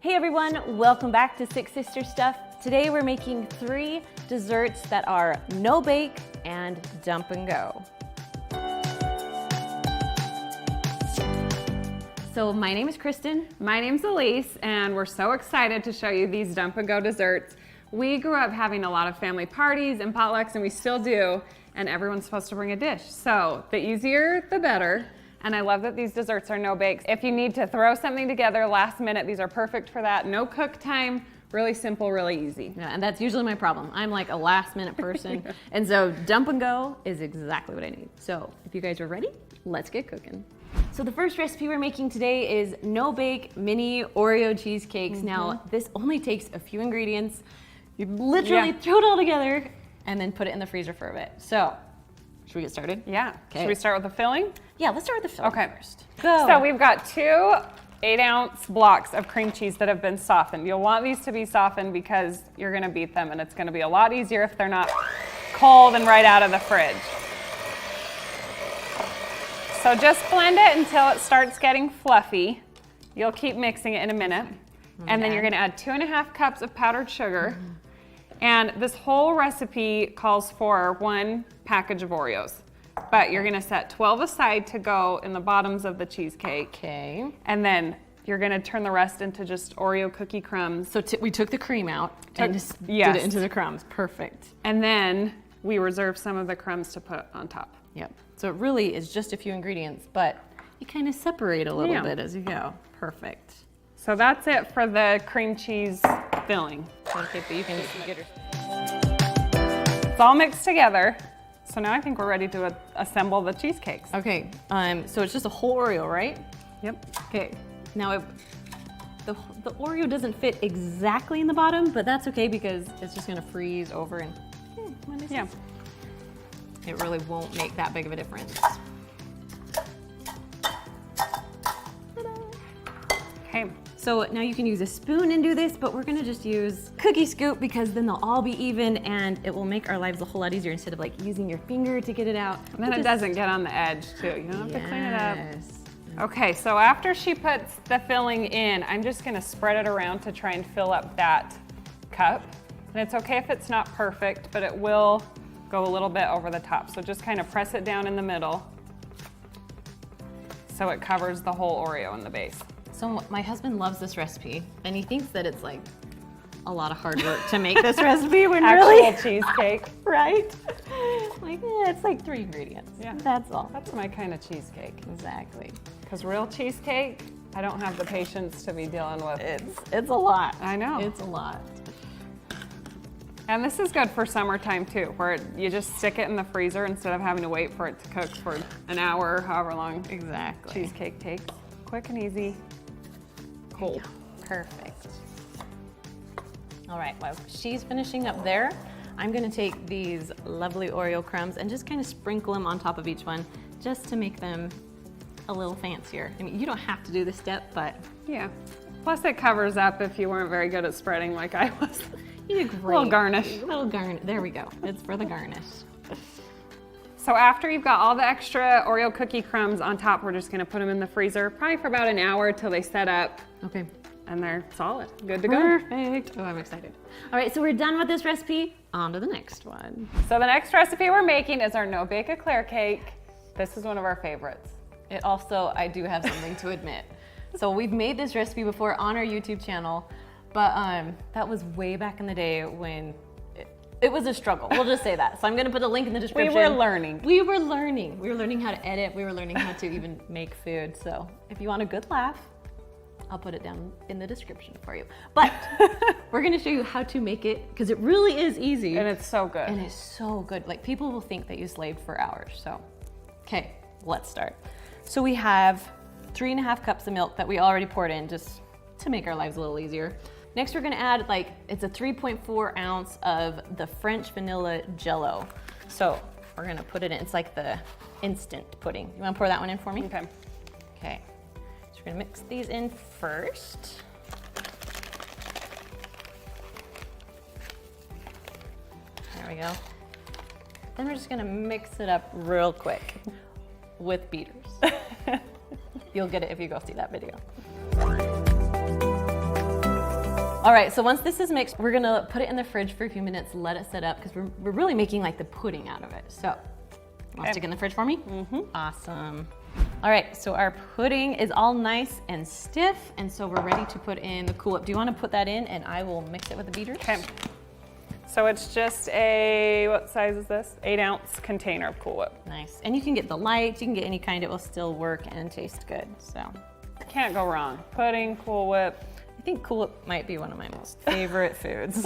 Hey everyone, welcome back to Six Sister Stuff. Today we're making 3 desserts that are no bake and dump and go. So my name is Kristen. My name's Elise, and we're so excited to show you these dump and go desserts. We grew up having a lot of family parties and potlucks, and we still do, and everyone's supposed to bring a dish. So the easier, the better. And I love that these desserts are no bakes. If you need to throw something together last minute, these are perfect for that. No cook time, really simple, really easy. Yeah, and that's usually my problem. I'm like a last minute person. And so dump and go is exactly what I need. So if you guys are ready, let's get cooking. So the first recipe we're making today is no bake mini Oreo cheesecakes. Now this only takes a few ingredients. You literally throw it all together and then put it in the freezer for a bit. So should we get started? Yeah. Okay. Should we start with the filling? Yeah, let's start with the filling first. Go. So we've got 2 8-ounce blocks of cream cheese that have been softened. You'll want these to be softened because you're gonna beat them, and it's gonna be a lot easier if they're not cold and right out of the fridge. So just blend it until it starts getting fluffy. You'll keep mixing it in a minute. And then you're gonna add 2.5 cups of powdered sugar. And this whole recipe calls for 1 package of Oreos. But you're gonna set 12 aside to go in the bottoms of the cheesecake. Okay. And then you're gonna turn the rest into just Oreo cookie crumbs. So we took the cream out and just did it into the crumbs. Perfect. And then we reserve some of the crumbs to put on top. Yep. So it really is just a few ingredients, but you kind of separate a little bit as you go. Perfect. So that's it for the cream cheese filling. Okay, but you can get her. It's all mixed together. So now I think we're ready to assemble the cheesecakes. Okay, so it's just a whole Oreo, right? Yep. Okay, now the Oreo doesn't fit exactly in the bottom, but that's okay because it's just gonna freeze over and it really won't make that big of a difference. Okay. So now you can use a spoon and do this, but we're gonna just use cookie scoop because then they'll all be even and it will make our lives a whole lot easier instead of like using your finger to get it out. And then it doesn't get on the edge too. You don't have to clean it up. Okay, so after she puts the filling in, I'm just gonna spread it around to try and fill up that cup. And it's okay if it's not perfect, but it will go a little bit over the top. So just kind of press it down in the middle so it covers the whole Oreo in the base. So my husband loves this recipe, and he thinks that it's like a lot of hard work to make this recipe when Actual cheesecake. Right? Like, it's like 3 ingredients. Yeah. That's all. That's my kind of cheesecake. Exactly. Because real cheesecake, I don't have the patience to be dealing with. It's a lot. I know. It's a lot. And this is good for summertime too, where you just stick it in the freezer instead of having to wait for it to cook for an hour or however long cheesecake takes. Quick and easy. Cold. Perfect. All right, while she's finishing up there, I'm gonna take these lovely Oreo crumbs and just kind of sprinkle them on top of each one just to make them a little fancier. I mean, you don't have to do this step, but yeah. Plus it covers up if you weren't very good at spreading like I was. You did great. Little garnish. There we go. It's for the garnish. So after you've got all the extra Oreo cookie crumbs on top, we're just gonna put them in the freezer, probably for about an hour till they set up. Okay. And they're solid, good to go. Perfect. Oh, I'm excited. All right, so we're done with this recipe. On to the next one. So the next recipe we're making is our no-bake Eclair Cake. This is one of our favorites. It also, I do have something to admit. So we've made this recipe before on our YouTube channel, but that was way back in the day when it was a struggle. We'll just say that. So I'm gonna put a link in the description. We were learning. We were learning how to edit. We were learning how to even make food. So if you want a good laugh, I'll put it down in the description for you. But we're gonna show you how to make it because it really is easy. And it's so good. And it's so good. Like people will think that you slaved for hours. So, okay, let's start. So we have 3.5 cups of milk that we already poured in just to make our lives a little easier. Next, we're gonna add it's a 3.4 ounce of the French vanilla Jello. So we're gonna put it in, it's like the instant pudding. You wanna pour that one in for me? Okay. Okay, so we're gonna mix these in first. There we go. Then we're just gonna mix it up real quick with beaters. You'll get it if you go see that video. All right, so once this is mixed, we're gonna put it in the fridge for a few minutes, let it set up, because we're really making like the pudding out of it. So, want to stick it in the fridge for me? Mm-hmm. Awesome. All right, so our pudding is all nice and stiff, and so we're ready to put in the Cool Whip. Do you want to put that in, and I will mix it with the beaters? Okay. So it's just a, what size is this? 8-ounce container of Cool Whip. Nice, and you can get the light, you can get any kind, it will still work and taste good, so. Can't go wrong. Pudding, Cool Whip. I think Cool Whip might be one of my most favorite foods.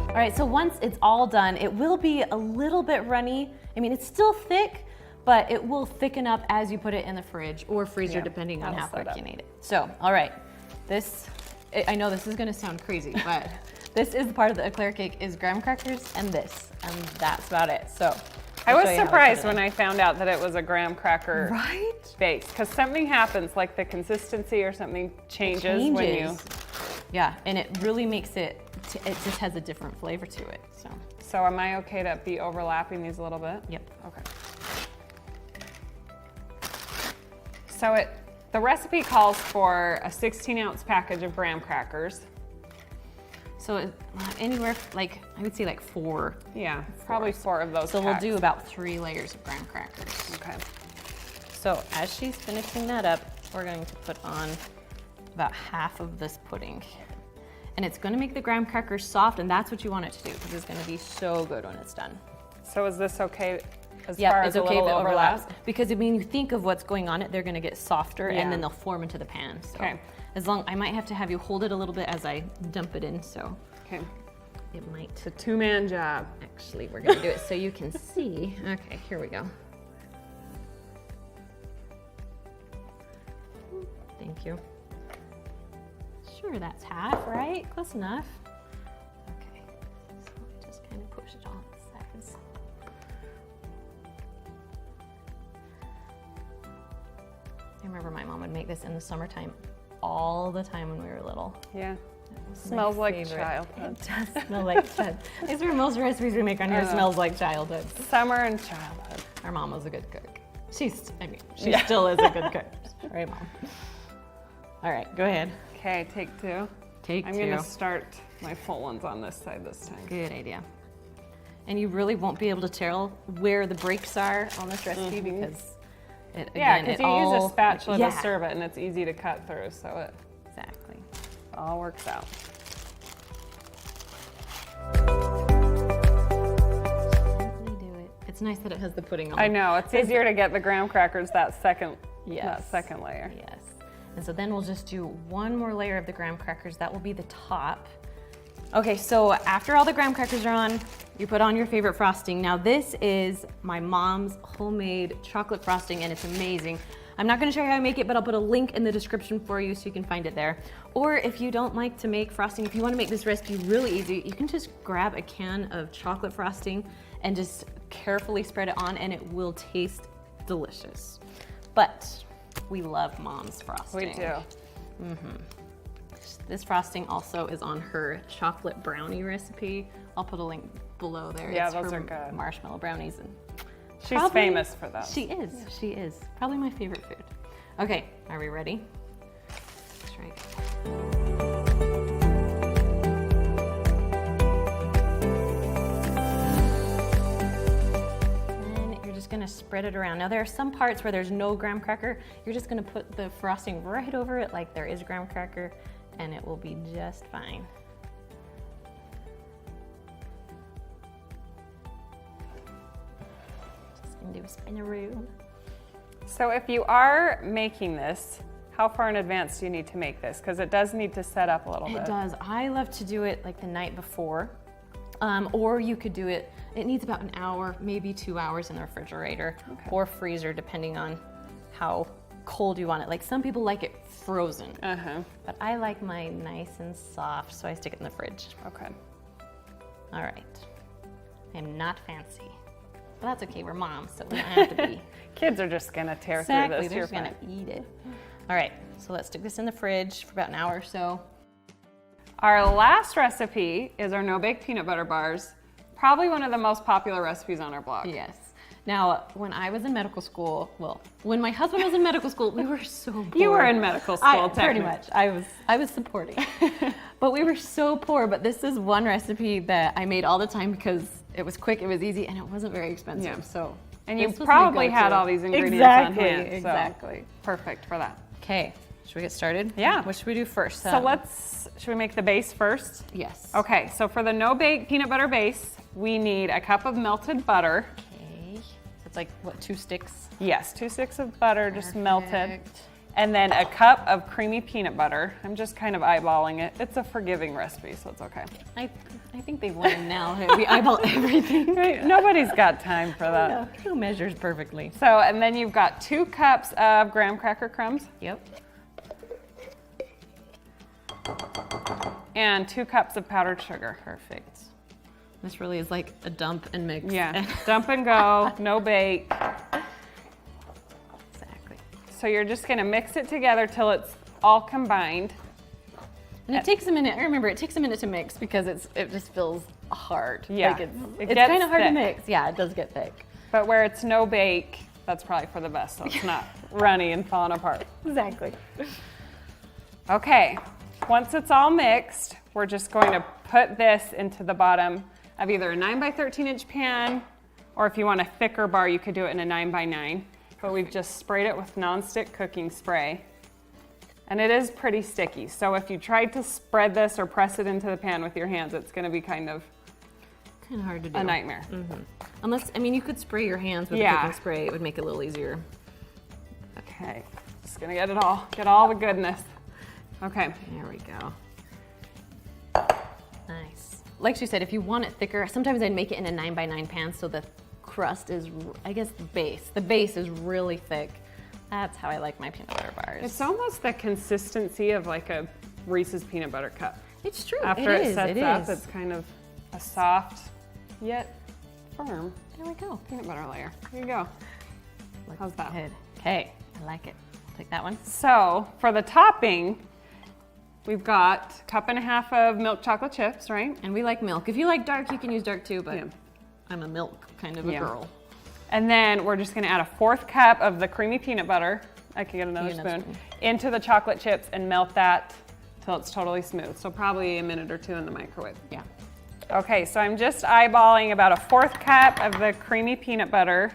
All right, so once it's all done, it will be a little bit runny. I mean, it's still thick, but it will thicken up as you put it in the fridge or freezer, depending on how quick you need it. So, all right, I know this is gonna sound crazy, but this is part of the Eclair Cake is graham crackers and this, and that's about it. So, I was surprised when I found out that it was a graham cracker base, because something happens, like the consistency or something changes when you... Yeah, and it really makes it just has a different flavor to it, so. So am I okay to be overlapping these a little bit? Yep. Okay. So the recipe calls for a 16-ounce package of graham crackers. So anywhere, like, I would say like 4. Yeah, probably 4 of those. So we'll do about 3 layers of graham crackers. Okay. So as she's finishing that up, we're going to put on about half of this pudding. And it's gonna make the graham crackers soft, and that's what you want it to do, because it's gonna be so good when it's done. So is this okay as far as it's okay a little if it overlaps? overlap? Because I mean, you think of what's going on, they're gonna get softer, and then they'll form into the pan. So I might have to have you hold it a little bit as I dump it in, so. Okay. It might. It's a 2-man job. Actually, we're gonna do it so you can see. Okay, here we go. Thank you. Sure, that's half, right? Close enough. Okay, so just kind of push it on the sides. I remember my mom would make this in the summertime all the time when we were little. Yeah. Smells like childhood. It does smell like childhood. These are most recipes we make on here smells like childhood. Summer and childhood. Our mom was a good cook. She still is a good cook. Right, Mom? All right, go ahead. Okay, take 2. I'm gonna start my full ones on this side this time. Good idea. And you really won't be able to tell where the breaks are on this recipe because because you use a spatula to serve it, and it's easy to cut through, so it all works out. It's nice that it has the pudding on. I know, it's easier to get the graham crackers that second layer. Yes. And so then we'll just do one more layer of the graham crackers. That will be the top. Okay, so after all the graham crackers are on, you put on your favorite frosting. Now this is my mom's homemade chocolate frosting, and it's amazing. I'm not gonna show you how I make it, but I'll put a link in the description for you so you can find it there. Or if you don't like to make frosting, if you wanna make this recipe really easy, you can just grab a can of chocolate frosting and just carefully spread it on, and it will taste delicious. But we love Mom's frosting. We do. This frosting also is on her chocolate brownie recipe. I'll put a link below there. Yeah, it's those her are good. Marshmallow brownies. And she's famous for those. She is. Yeah. She is. Probably my favorite food. Okay, are we ready? Let's try it. Gonna spread it around. Now there are some parts where there's no graham cracker. You're just gonna put the frosting right over it like there is graham cracker, and it will be just fine. Just gonna do a spin-a-roo. So if you are making this, how far in advance do you need to make this? Because it does need to set up a little bit. It does. I love to do it like the night before. Or you could do it, it needs about an hour, maybe 2 hours in the refrigerator or freezer, depending on how cold you want it. Like some people like it frozen, but I like mine nice and soft, so I stick it in the fridge. Okay. All right. I'm not fancy, but that's okay, we're moms, so we don't have to be. Kids are just gonna tear through this. They're just gonna eat it. All right, so let's stick this in the fridge for about an hour or so. Our last recipe is our no-bake peanut butter bars. Probably one of the most popular recipes on our blog. Yes. Now, when I was in medical school, well, when my husband was in medical school, we were so poor. You were in medical school, pretty much. I was supporting. But we were so poor, but this is one recipe that I made all the time because it was quick, it was easy, and it wasn't very expensive. Yeah. So, and you probably had all these ingredients on hand. Exactly. So perfect for that. Okay, should we get started? Yeah. What should we do first? So should we make the base first? Yes. Okay, so for the no-bake peanut butter base, we need a cup of melted butter. Okay. It's like, what, 2 sticks? Yes, 2 sticks of butter, just melted. Perfect. And then a cup of creamy peanut butter. I'm just kind of eyeballing it. It's a forgiving recipe, so it's okay. I think they've learned now. We eyeball everything. Right? Nobody's got time for that. No, who measures perfectly? So, and then you've got 2 cups of graham cracker crumbs. Yep. And 2 cups of powdered sugar. Perfect. This really is like a dump and mix. Yeah, dump and go, no bake. Exactly. So you're just gonna mix it together till it's all combined. And it takes a minute. I remember it takes a minute to mix because it just feels hard. Yeah, like it it's gets kind of hard to thick. mix. Yeah, it does get thick. But where it's no bake, that's probably for the best, so it's not runny and falling apart. Exactly. Okay, once it's all mixed, we're just going to put this into the bottom of either a 9 by 13 inch pan, or if you want a thicker bar, you could do it in a 9 by 9. But we've just sprayed it with nonstick cooking spray. And it is pretty sticky, so if you tried to spread this or press it into the pan with your hands, it's gonna be kind of hard to do. a nightmare. Unless, I mean, you could spray your hands with a cooking spray. It would make it a little easier. Okay, just gonna get all the goodness. Okay. There we go. Nice. Like she said, if you want it thicker, sometimes I'd make it in a 9 by 9 pan so the crust is, I guess the base is really thick. That's how I like my peanut butter bars. It's almost the consistency of like a Reese's peanut butter cup. It's true. After it sets up, it's kind of a soft yet firm There we go. peanut butter layer. There you go. How's that? Good. Okay, I like it. I'll take that one. So for the topping, we've got a cup and a half of milk chocolate chips, right? And we like milk. If you like dark, you can use dark too, but Yeah. I'm a milk kind of a girl. And then we're just gonna add a 4th cup of the creamy peanut butter. I can get another spoon. Into the chocolate chips and melt that till it's totally smooth. So probably a minute or 2 in the microwave. Yeah. Okay, so I'm just eyeballing about a 4th cup of the creamy peanut butter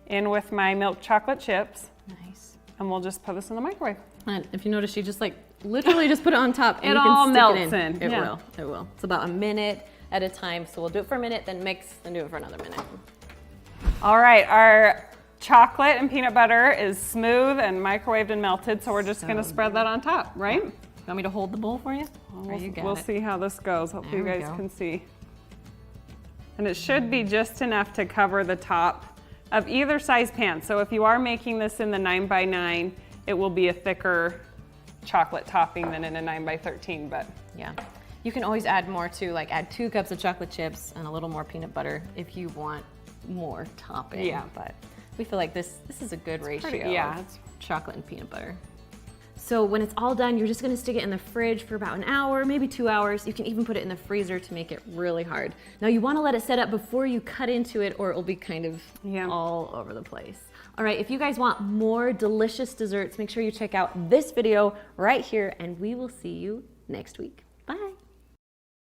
in with my milk chocolate chips. Nice. And we'll just put this in the microwave. And if you notice, she just like literally just put it on top and It you can all stick melts it in. It Yeah. will. It will. It's about a minute at a time. So we'll do it for a minute, then mix, then do it for another minute. All right, our chocolate and peanut butter is smooth and microwaved and melted, so we're just gonna spread that on top, right? You want me to hold the bowl for you? We'll see how this goes. Hopefully There you we guys go. can see. And it should be just enough to cover the top of either size pan. So if you are making this in the 9 by 9, it will be a thicker chocolate topping than in a 9 by 13, but Yeah. You can always add more too, like add 2 cups of chocolate chips and a little more peanut butter if you want more topping. Yeah. But we feel like this is a good ratio yeah, of chocolate and peanut butter. So when it's all done, you're just gonna stick it in the fridge for about an hour, maybe 2 hours. You can even put it in the freezer to make it really hard. Now you wanna let it set up before you cut into it or it'll be kind of all over the place. All right, if you guys want more delicious desserts, make sure you check out this video right here and we will see you next week. Bye.